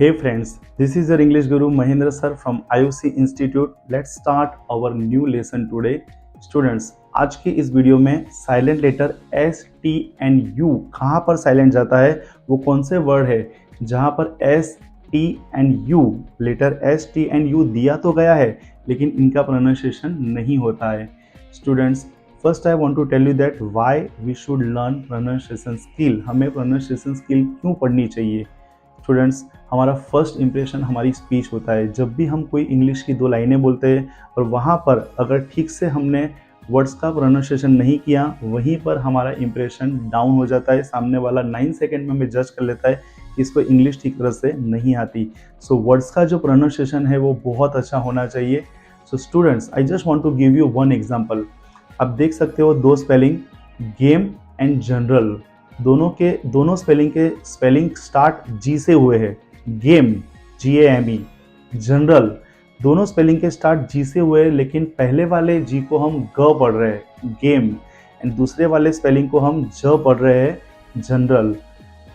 Hey friends, this is your English Guru Mahendra sir from IUC Institute. Let's start our new lesson today. Students, आज की इस video में silent letter S T and U कहाँ पर silent जाता है, वो कौन से वर्ड है जहाँ पर S T and you later S T and you दिया तो गया है लेकिन इनका प्रोनाउंसिएशन नहीं होता है. Students, first I want to tell you that why we should learn pronunciation skill. हमें प्रोनाउंसिएशन स्किल क्यों पढ़नी चाहिए. स्टूडेंट्स, हमारा फर्स्ट इंप्रेशन हमारी स्पीच होता है. जब भी हम कोई इंग्लिश की दो लाइनें बोलते हैं और वहाँ पर अगर ठीक से हमने वर्ड्स का प्रोनाउंसिएशन नहीं किया, वहीं पर हमारा इंप्रेशन डाउन हो जाता है. सामने वाला 9 सेकेंड में हमें जज कर लेता है कि इसको इंग्लिश ठीक तरह से नहीं आती. सो वर्ड्स का जो प्रोनाउंसिएशन है वो बहुत अच्छा होना चाहिए. So students, I just want to give you one example. आप देख सकते हो दो स्पेलिंग, गेम एंड जनरल. दोनों स्पेलिंग स्टार्ट जी से हुए हैं. गेम GAME, जनरल दोनों स्पेलिंग के स्टार्ट जी से हुए हैं, लेकिन पहले वाले जी को हम ग पढ़ रहे हैं गेम एंड दूसरे वाले स्पेलिंग को हम ज पढ़ रहे हैं general.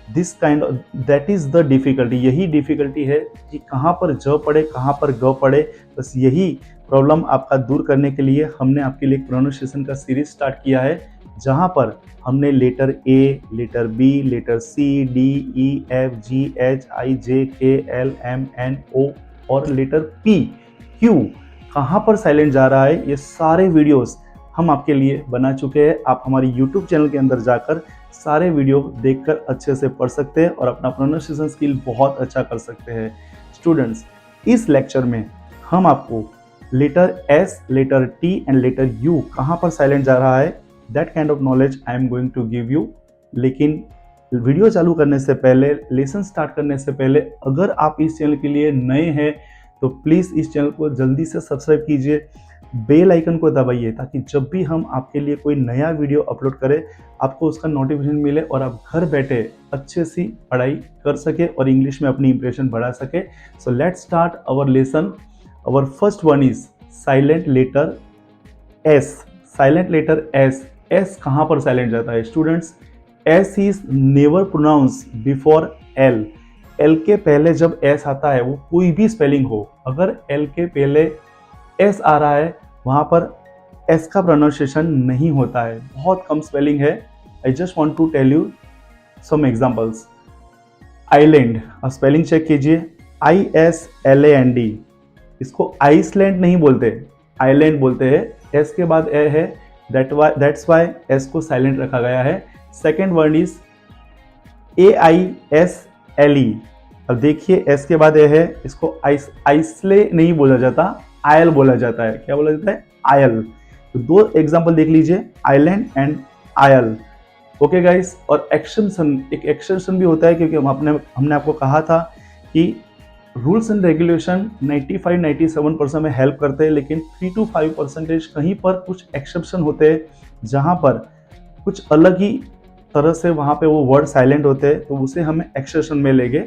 This kind that is the difficulty. यही डिफिकल्टी है कि कहाँ पर ज पढ़े कहाँ पर ग पढ़े. बस यही प्रॉब्लम आपका दूर करने के लिए हमने आपके लिए प्रोनाउंसिएशन का सीरीज स्टार्ट किया है, जहाँ पर हमने letter A, letter B, letter C, D, E, F, G, H, I, J, K, L, M, N, ओ और लेटर पी, क्यू कहाँ पर साइलेंट जा रहा है, ये सारे वीडियोस हम आपके लिए बना चुके हैं. आप हमारी यूट्यूब चैनल के अंदर जाकर सारे वीडियो देखकर अच्छे से पढ़ सकते हैं और अपना प्रोनाउंसिएशन स्किल बहुत अच्छा कर सकते हैं. स्टूडेंट्स, इस लेक्चर में हम आपको letter S, letter T and letter U कहाँ पर साइलेंट जा रहा है, that kind of knowledge I am going to give you. लेकिन वीडियो चालू करने से पहले, लेसन स्टार्ट करने से पहले, अगर आप इस चैनल के लिए नए हैं तो प्लीज़ इस चैनल को जल्दी से सब्सक्राइब कीजिए, बेल आइकन को दबाइए ताकि जब भी हम आपके लिए कोई नया वीडियो अपलोड करें आपको उसका नोटिफिकेशन मिले और आप घर बैठे अच्छे सी पढ़ाई कर सके और इंग्लिश में अपनी इंप्रेशन बढ़ा सके. So let's start our lesson. Our first one is silent letter S. Silent letter S. S कहाँ पर साइलेंट जाता है students? S is never pronounce before L. L के पहले जब एस आता है, वो कोई भी स्पेलिंग हो, अगर एल के पहले एस आ रहा है वहाँ पर एस का प्रोनाउंसिएशन नहीं होता है. बहुत कम स्पेलिंग है. I just want to tell you some examples. Island, अब स्पेलिंग चेक कीजिए, ISLAND. इसको आइसलैंड नहीं बोलते, आइलैंड बोलते हैं. एस के बाद ए है, दैट्स वाई एस को साइलेंट रखा गया है. Second word is AISLE. अब देखिए एस के बाद ए है, इसको आइसले नहीं बोला जाता, आयल बोला जाता है. क्या बोला जाता है? आयल. तो दो एग्जांपल देख लीजिए, island and oil. Okay guys. और एक्सटेंशन, एक एक्सटेंशन भी होता है क्योंकि हमने आपको कहा था कि रूल्स एंड रेगुलेशन 95-97% में हेल्प करते हैं, लेकिन 3-5% कहीं पर कुछ एक्सेप्शन होते हैं जहाँ पर कुछ अलग ही तरह से वहाँ पे वो वर्ड साइलेंट होते हैं, तो उसे हमें एक्सेप्शन में लेंगे,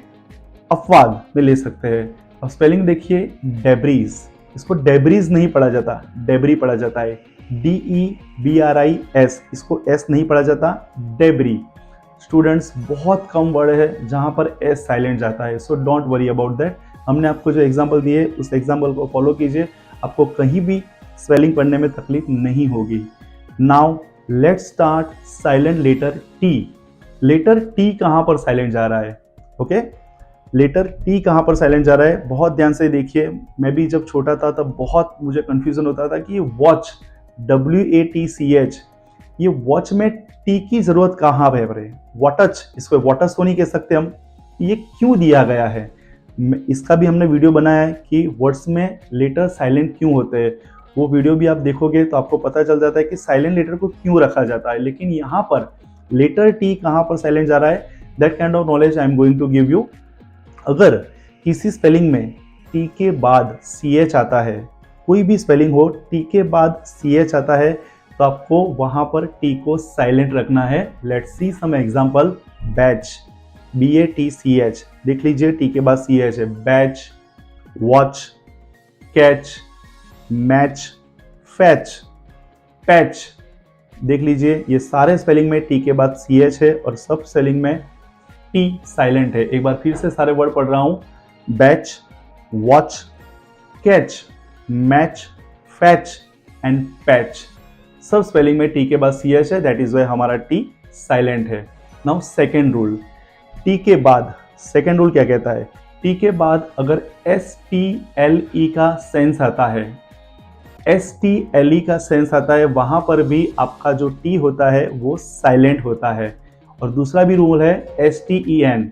अपवाद में ले सकते हैं. अब स्पेलिंग देखिए, डेब्रीज. इसको डेब्रीज नहीं पढ़ा जाता, डेब्री पढ़ा जाता है. DEBRIS. इसको एस नहीं पढ़ा जाता, डेब्री. स्टूडेंट्स, बहुत कम वर्ड है जहाँ पर एस साइलेंट जाता है. So don't worry about that. हमने आपको जो एग्जांपल दिए उस एग्जांपल को फॉलो कीजिए, आपको कहीं भी स्पेलिंग पढ़ने में तकलीफ नहीं होगी. Now let's start silent letter T. Letter T कहाँ पर साइलेंट जा रहा है? ओके, लेटर टी कहाँ पर साइलेंट जा रहा है? बहुत ध्यान से देखिए. मैं भी जब छोटा था तब बहुत मुझे कंफ्यूजन होता था कि ये वॉच, WATCH, ये वॉच में टी की जरूरत कहाँ है? वॉटच, इसको वॉटच तो नहीं कह सकते हम. ये क्यों दिया गया है? इसका भी हमने वीडियो बनाया है कि वर्ड्स में लेटर साइलेंट क्यों होते हैं. वो वीडियो भी आप देखोगे तो आपको पता चल जाता है कि साइलेंट लेटर को क्यों रखा जाता है. लेकिन यहाँ पर लेटर टी कहाँ पर साइलेंट जा रहा है, that kind of knowledge I am going to give you. अगर किसी स्पेलिंग में टी के बाद CH आता है, कोई भी स्पेलिंग हो, टी के बाद CH आता है, तो आपको वहां पर टी को साइलेंट रखना है. Let's see some example. Batch, BATCH. देख लीजिए, टी के बाद CH है. Batch, watch, catch, match, fetch, patch. देख लीजिए, ये सारे स्पेलिंग में टी के बाद CH है और सब स्पेलिंग में टी साइलेंट है. एक बार फिर से सारे वर्ड पढ़ रहा हूँ. Batch, watch, catch, match, fetch and patch. सब स्पेलिंग में टी के बाद सी एच है, दैट इज वाई हमारा टी साइलेंट है। नाउ सेकेंड रूल, टी के बाद सेकेंड रूल क्या कहता है, टी के बाद अगर एस टी एल ई का सेंस आता है, एस टी एल ई का सेंस आता है, वहां पर भी आपका जो टी होता है वो साइलेंट होता है। और दूसरा भी रूल है S T E N,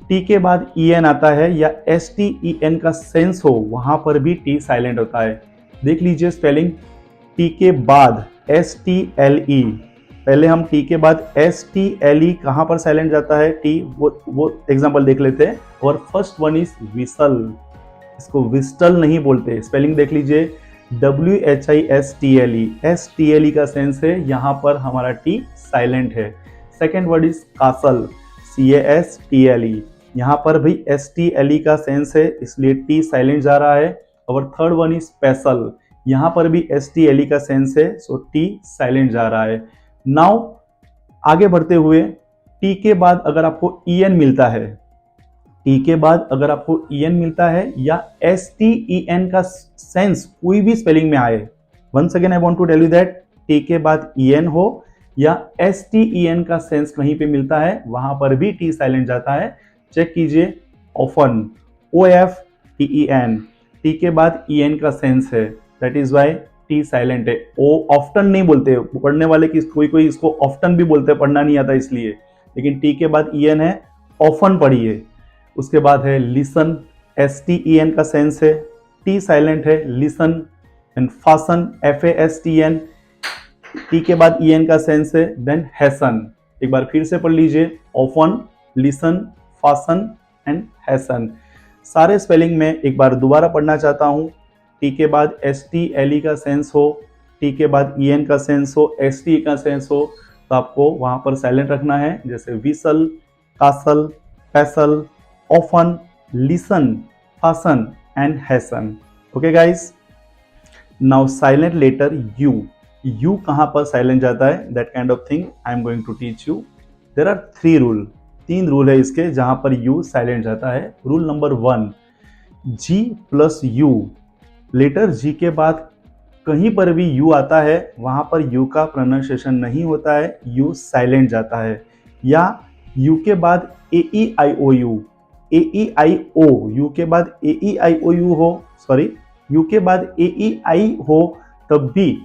T के बाद ई एन आता है या एस टी ई एन का सेंस हो, वहां पर भी टी साइलेंट होता है। देख लीजिए स्पेलिंग, टी के बाद एस टी एल ई, पहले हम टी के बाद एस टी एल ई कहाँ पर साइलेंट जाता है टी, वो एग्जांपल देख लेते हैं। और फर्स्ट वन इज विसल, इसको विस्टल नहीं बोलते, स्पेलिंग देख लीजिए WHISTLE, STLE का सेंस है, यहाँ पर हमारा टी साइलेंट है। Second word is castle, CASTLE, यहाँ पर भी STLE का सेंस है, इसलिए टी साइलेंट जा रहा है। और थर्ड वन इज पेसल, यहाँ पर भी STLE का सेंस है, सो टी साइलेंट जा रहा है। नाउ आगे बढ़ते हुए, टी के बाद अगर आपको EN मिलता है, टी के बाद अगर आपको EN मिलता है या STEN का सेंस कोई भी स्पेलिंग में आए, once again I want to tell you that T के बाद EN हो या STEN का सेंस कहीं पे मिलता है, वहां पर भी टी साइलेंट जाता है। चेक कीजिए, ऑफन, OFTEN, टी के बाद EN का सेंस है, that is why T silent है। ओ ऑफ्टन नहीं बोलते, पढ़ने वाले की कोई इसको ऑफ्टन भी बोलते हैं, पढ़ना नहीं आता इसलिए, लेकिन टी के बाद EN है, ऑफन पढ़िए। उसके बाद है लिसन, STEN का सेंस है, टी साइलेंट है, listen. And fasten, FASTN, T के बाद EN का सेंस है। देन हैसन, एक बार फिर से पढ़ लीजिए, often, listen, fasten and Hesson. सारे स्पेलिंग में एक बार दोबारा पढ़ना चाहता हूं, टी के बाद STLE का सेंस हो, टी के बाद EN का सेंस हो, STE का सेंस हो, तो आपको वहां पर साइलेंट रखना है, जैसे whistle, castle, pestle, often, listen, fasten and hasten. Okay guys, now silent letter U कहां पर साइलेंट जाता है, that kind of thing I am going to teach you. There are 3 rule, 3 rule है इसके जहां पर यू साइलेंट जाता है। Rule number 1, G plus U, letter G के बाद कहीं पर भी यू आता है, वहां पर यू का प्रोनाउंसिएशन नहीं होता है, यू साइलेंट जाता है। या यू के बाद AEIOU, AEIO, यू के बाद AEIOU हो, सॉरी यू के बाद AEI हो, तब भी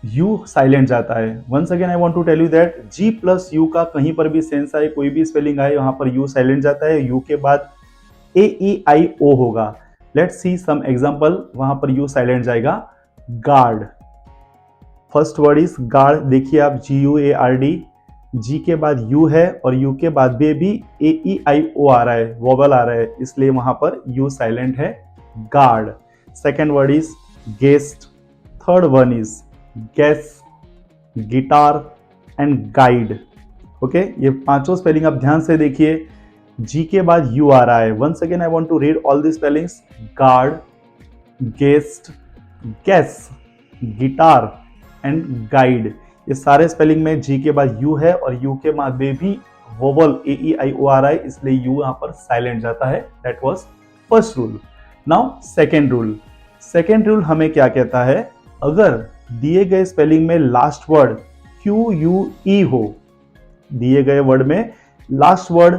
यू साइलेंट जाता है। Once again I want to tell you that G plus U का कहीं पर भी सेंस आए, कोई भी स्पेलिंग आए, वहां पर यू साइलेंट जाता है। यू के बाद AEIO होगा। लेट्स सी सम एग्जांपल, वहां पर यू साइलेंट जाएगा। Guard, first word is guard, देखिए आप GUARD, जी के बाद यू है और यू के बाद भी AEIO आ रहा है, वोवल आ रहा है, इसलिए वहां पर यू साइलेंट है, guard. Second word is guest, third one is guess, guitar and guide. Okay, ये पांचों स्पेलिंग आप ध्यान से देखिए, जी के बाद यू आ रहा है। Once again I want to read all the spellings, guard, guest, guess, guitar and guide. ये सारे स्पेलिंग में जी के बाद यू है और यू के बाद भी वोवल AEIO आ रहा है, इसलिए यू यहाँ पर साइलेंट जाता है। That was first rule. Now second rule, second rule हमें क्या कहता है, अगर दिए गए स्पेलिंग में लास्ट वर्ड QUE हो, दिए गए वर्ड में लास्ट वर्ड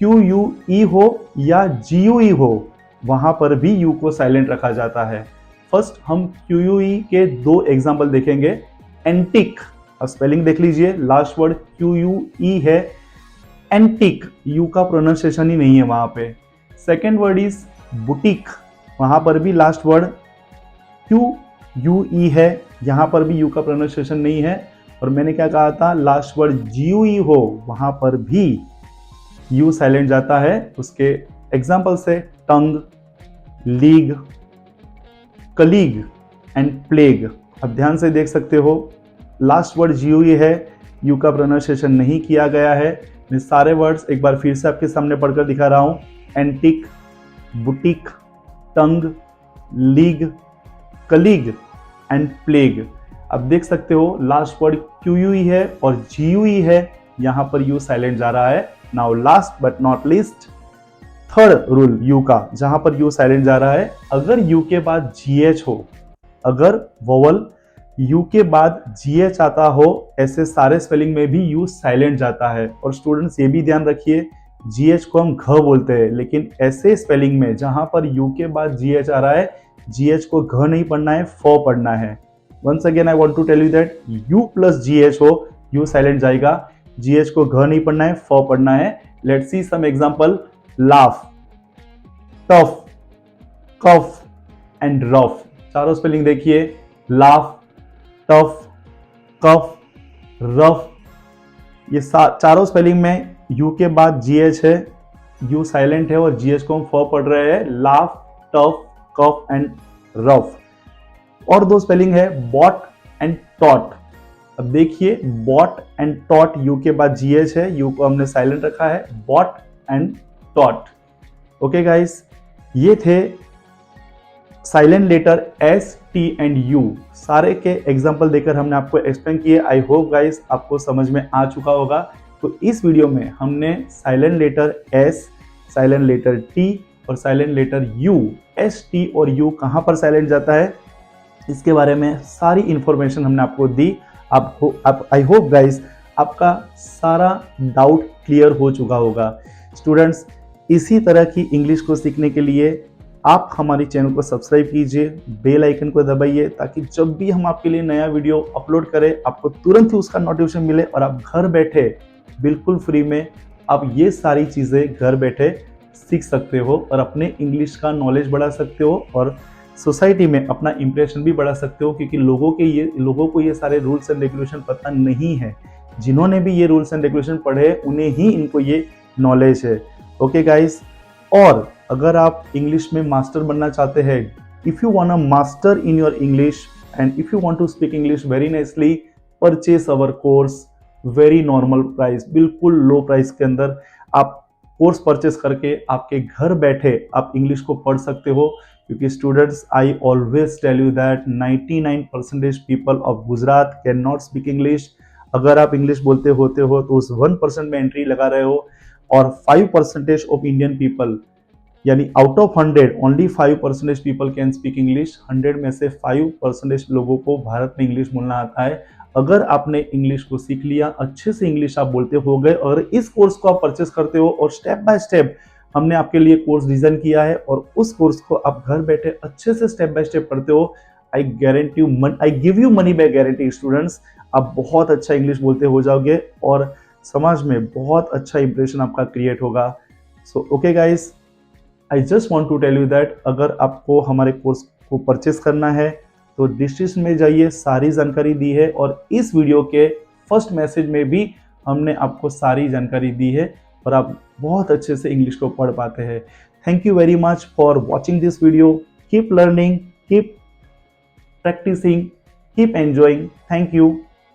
QUE हो या GUE हो, वहां पर भी यू को साइलेंट रखा जाता है। फर्स्ट हम QUE के 2 एग्जाम्पल देखेंगे। एंटिक, अब स्पेलिंग देख लीजिए, लास्ट वर्ड QUE है, एंटिक, यू का प्रोनाउंसिएशन ही नहीं है वहां पे। सेकेंड वर्ड इज बुटीक, वहां पर भी लास्ट वर्ड QUE है, यहां पर भी यू का प्रोनाउंसिएशन नहीं है। और मैंने क्या कहा था, लास्ट वर्ड GUE हो, वहां पर भी यू साइलेंट जाता है। उसके एग्जाम्पल से टंग, लीग, कलीग एंड प्लेग। अब ध्यान से देख सकते हो, लास्ट वर्ड GUE है, यू का प्रोनाउंसिएशन नहीं किया गया है। मैं सारे वर्ड्स एक बार फिर से आपके सामने पढ़कर दिखा रहा हूं, antique, boutique, tongue, league, colleague and plague. अब देख सकते हो लास्ट वर्ड QUE है और GUE है, यहां पर यू साइलेंट जा रहा है। Now last but not least, third rule you का, जहां पर यू साइलेंट जा रहा है, अगर यू के बाद जीएच हो, अगर वोवल यू के बाद जीएच आता हो, ऐसे सारे स्पेलिंग में भी यू साइलेंट जाता है। और स्टूडेंट्स ये भी ध्यान रखिए, जीएच को हम घ बोलते हैं, लेकिन ऐसे स्पेलिंग में जहां पर यू के बाद जीएच आ रहा है, जीएच को घ नहीं पढ़ना है, फ पढ़ना है। Once again I want to tell you that U plus GH हो, यू साइलेंट जाएगा, जीएच को घ नहीं पढ़ना है, फ पढ़ना है। Let's see some example, laugh, tough, cough and rough. चारों स्पेलिंग देखिए, लाफ, टफ, कफ, रफ। ये चारों स्पेलिंग में यू के बाद जीएच है, यू साइलेंट है और जीएच को हम फ पढ़ रहे हैं, laugh, tough, cough and rough. और दो स्पेलिंग है बॉट एंड टॉट। अब देखिए, बॉट एंड टॉट, यू के बाद जीएच है, यू को हमने साइलेंट रखा है, bought and taught. Okay guys, ये थे silent letter S, T and U. सारे के एग्जाम्पल देकर हमने आपको एक्सप्लेन किए। आई होप गाइस आपको समझ में आ चुका होगा। तो इस वीडियो में हमने silent letter S, silent letter T और silent letter U, S, T और यू कहाँ पर साइलेंट जाता है, इसके बारे में सारी इंफॉर्मेशन हमने आपको दी। आई होप गाइस आपका सारा डाउट क्लियर हो चुका होगा। स्टूडेंट्स, इसी तरह की इंग्लिश को सीखने के लिए आप हमारे चैनल को सब्सक्राइब कीजिए, बेल आइकन को दबाइए, ताकि जब भी हम आपके लिए नया वीडियो अपलोड करें आपको तुरंत ही उसका नोटिफिकेशन मिले और आप घर बैठे बिल्कुल फ्री में आप ये सारी चीज़ें घर बैठे सीख सकते हो और अपने इंग्लिश का नॉलेज बढ़ा सकते हो और सोसाइटी में अपना इंप्रेशन भी बढ़ा सकते हो। क्योंकि लोगों को ये सारे रूल्स एंड रेगुलेशन पता नहीं है। जिन्होंने भी ये रूल्स एंड रेगुलेशन पढ़े उन्हें ही इनको ये नॉलेज है। ओके गाइस, और अगर आप इंग्लिश में मास्टर बनना चाहते हैं, if you want a master in your English and if you want to speak English very nicely, purchase our course, very normal price, बिल्कुल लो प्राइस के अंदर आप कोर्स परचेस करके आपके घर बैठे आप इंग्लिश को पढ़ सकते हो। क्योंकि students, I always tell you that 99% people of Gujarat can not speak English. अगर आप इंग्लिश बोलते होते हो तो उस 1% में एंट्री लगा रहे हो, और 5% ऑफ इंडियन पीपल, यानी out of 100 only 5% people can speak English. 100 में से 5% लोगों को भारत में इंग्लिश बोलना आता है। अगर आपने इंग्लिश को सीख लिया, अच्छे से इंग्लिश आप बोलते हो गए, और इस कोर्स को आप परचेस करते हो और स्टेप बाय स्टेप हमने आपके लिए कोर्स डिजाइन किया है और उस कोर्स को आप घर बैठे अच्छे से स्टेप बाय स्टेप पढ़ते हो, I give you money back guarantee. Students, आप बहुत अच्छा इंग्लिश बोलते हो जाओगे और समाज में बहुत अच्छा इंप्रेशन आपका क्रिएट होगा। So okay guys, I just want to tell you that अगर आपको हमारे कोर्स को परचेस करना है तो डिस्क्रिप्शन में जाइए, सारी जानकारी दी है, और इस वीडियो के फर्स्ट मैसेज में भी हमने आपको सारी जानकारी दी है और आप बहुत अच्छे से इंग्लिश को पढ़ पाते हैं। Thank you very much for watching this video. Keep learning, keep practising, keep enjoying. Thank you,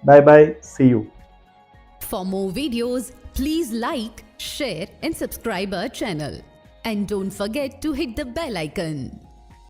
bye bye, see you. For more videos, please like, share and subscribe our channel. And don't forget to hit the bell icon.